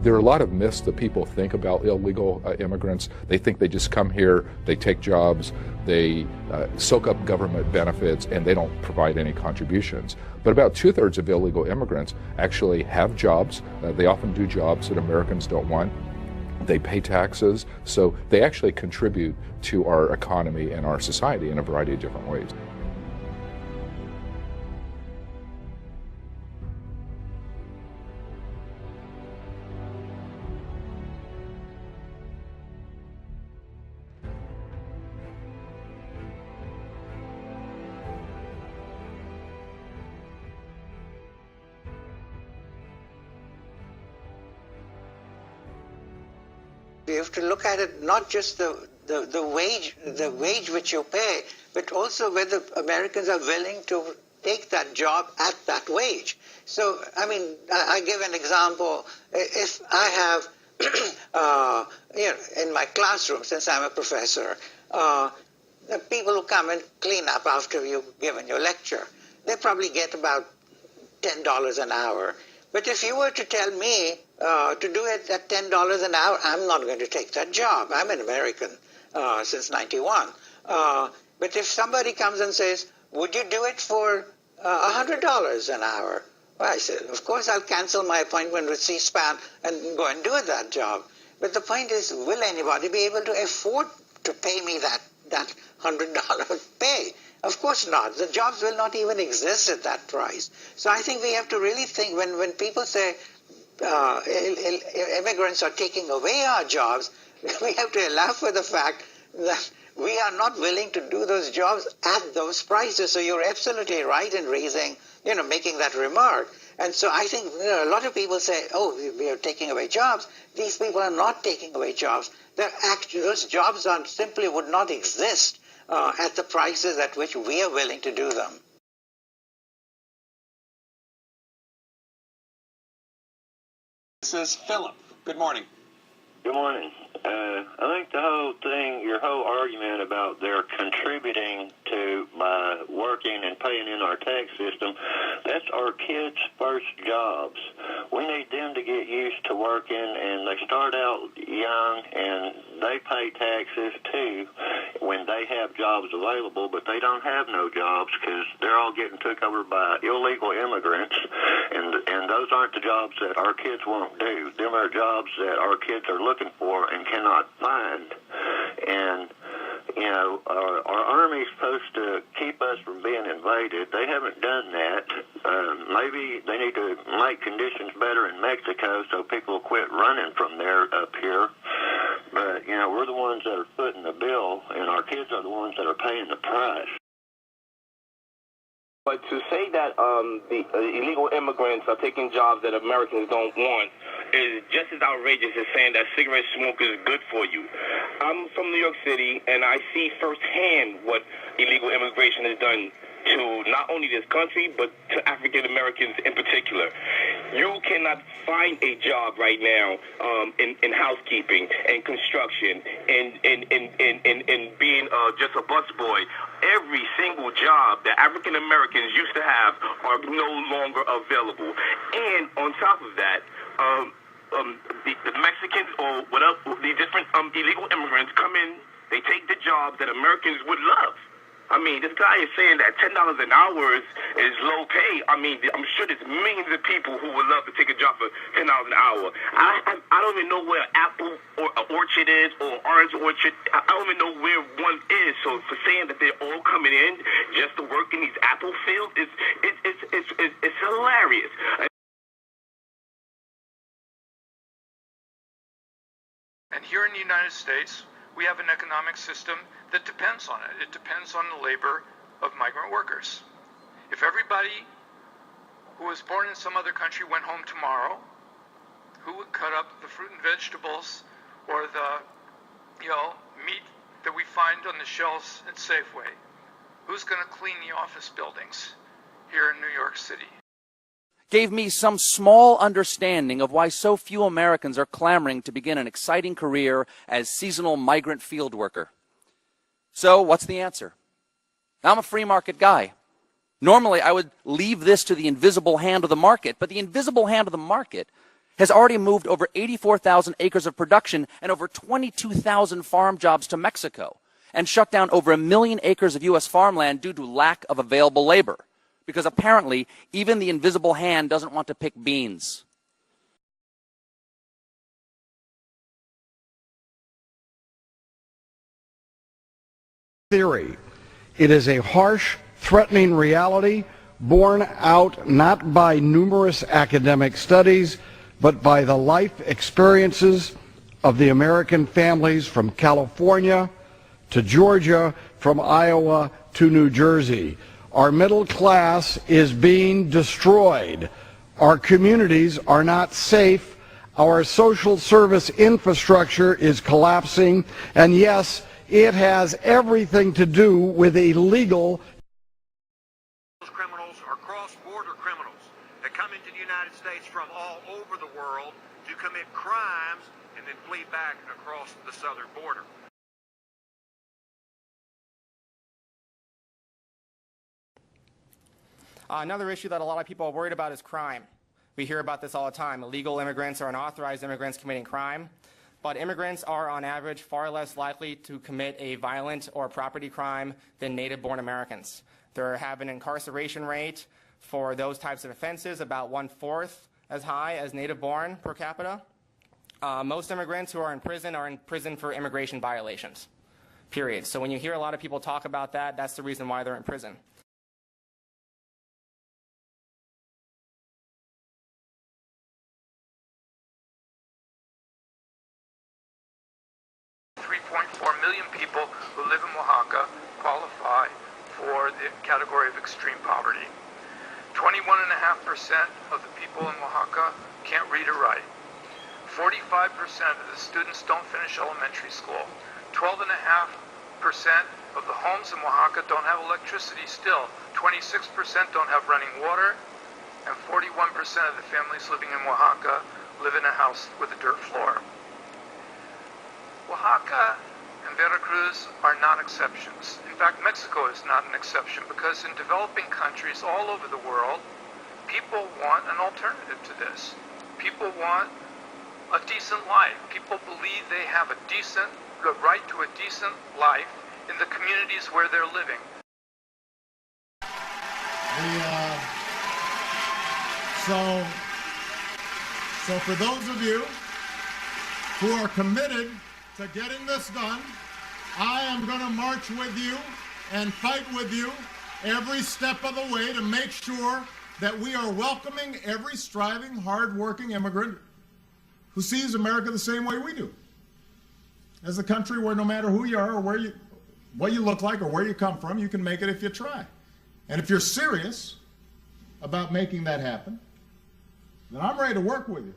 There are a lot of myths that people think about illegal immigrants. They think they just come here, they take jobs, they soak up government benefits, and they don't provide any contributions. But about 2/3 of illegal immigrants actually have jobs. They often do jobs that Americans don't want. They pay taxes, so they actually contribute to our economy and our society in a variety of different ways. You have to look at it not just the wage which you pay, but also whether Americans are willing to take that job at that wage. So, I mean, I give an example. If I have, in my classroom, since I'm a professor, the people who come and clean up after you've given your lecture, they probably get about $10 an hour. But if you were to tell me to do it at $10 an hour, I'm not going to take that job. I'm an American since '91. But if somebody comes and says, would you do it for $100 an hour? Well, I said, of course I'll cancel my appointment with C-SPAN and go and do that job. But the point is, will anybody be able to afford to pay me that $100 pay? Of course not. The jobs will not even exist at that price. So I think we have to really think, when people say immigrants are taking away our jobs, we have to allow for the fact that we are not willing to do those jobs at those prices. So you're absolutely right in making that remark. And so I think a lot of people say, oh, we are taking away jobs. These people are not taking away jobs. Those jobs simply would not exist at the prices at which we are willing to do them. This is Philip. Good morning. Good morning. I think the whole thing, your whole argument about they're contributing to by working and paying in our tax system, that's our kids' first jobs. We need them to get used to working, and they start out young, and they pay taxes too when they have jobs available, but they don't have no jobs because they're all getting took over by illegal immigrants, and those aren't the jobs that our kids won't do. Them are jobs that our kids are looking for and cannot find. And our Army's supposed to keep us from being invaded. They haven't done that. Maybe they need to make conditions better in Mexico so people will quit running from there up here. But, we're the ones that are footing the bill, and our kids are the ones that are paying the price. But to say that the illegal immigrants are taking jobs that Americans don't want is just as outrageous as saying that cigarette smoke is good for you. I'm from New York City, and I see firsthand what illegal immigration has done to not only this country, but to African Americans in particular. You cannot find a job right now in housekeeping and construction and being just a busboy. Every single job that African Americans used to have are no longer available. And on top of that, the Mexicans or whatever, the different illegal immigrants come in, they take the jobs that Americans would love. I mean, this guy is saying that $10 an hour is low pay. I mean, I'm sure there's millions of people who would love to take a job for $10 an hour. I don't even know where Apple or Orchard is or Orange Orchard. I don't even know where one is. So for saying that they're all coming in just to work in these Apple fields, it's hilarious. And here in the United States, we have an economic system that depends on it. It depends on the labor of migrant workers. If everybody who was born in some other country went home tomorrow, who would cut up the fruit and vegetables or the meat that we find on the shelves at Safeway? Who's going to clean the office buildings here in New York City? Gave me some small understanding of why so few Americans are clamoring to begin an exciting career as seasonal migrant field worker. So what's the answer? I'm a free market guy. Normally I would leave this to the invisible hand of the market, but the invisible hand of the market has already moved over 84,000 acres of production and over 22,000 farm jobs to Mexico, and shut down over 1 million acres of U.S. farmland due to lack of available labor, because apparently even the invisible hand doesn't want to pick beans. Theory. It is a harsh, threatening reality borne out not by numerous academic studies, but by the life experiences of the American families from California to Georgia, from Iowa to New Jersey. Our middle class is being destroyed. Our communities are not safe. Our social service infrastructure is collapsing. And yes, it has everything to do with illegal. Criminals are cross-border criminals that come into the United States from all over the world to commit crimes and then flee back across the southern border. Another issue that a lot of people are worried about is crime. We hear about this all the time. Illegal immigrants or unauthorized immigrants committing crime. But immigrants are, on average, far less likely to commit a violent or property crime than native-born Americans. They have an incarceration rate for those types of offenses about 1/4 as high as native-born per capita. Most immigrants who are in prison for immigration violations, period. So when you hear a lot of people talk about that, that's the reason why they're in prison. Million people who live in Oaxaca qualify for the category of extreme poverty. 21.5% of the people in Oaxaca can't read or write. 45% of the students don't finish elementary school. 12.5% of the homes in Oaxaca don't have electricity still. 26% don't have running water, and 41% of the families living in Oaxaca live in a house with a dirt floor. Oaxaca and Veracruz are not exceptions. In fact, Mexico is not an exception, because in developing countries all over the world, people want an alternative to this. People want a decent life. People believe they have the right to a decent life in the communities where they're living. So for those of you who are committed to getting this done, I am going to march with you and fight with you every step of the way to make sure that we are welcoming every striving, hard-working immigrant who sees America the same way we do. As a country where no matter who you are or what you look like or where you come from, you can make it if you try. And if you're serious about making that happen, then I'm ready to work with you.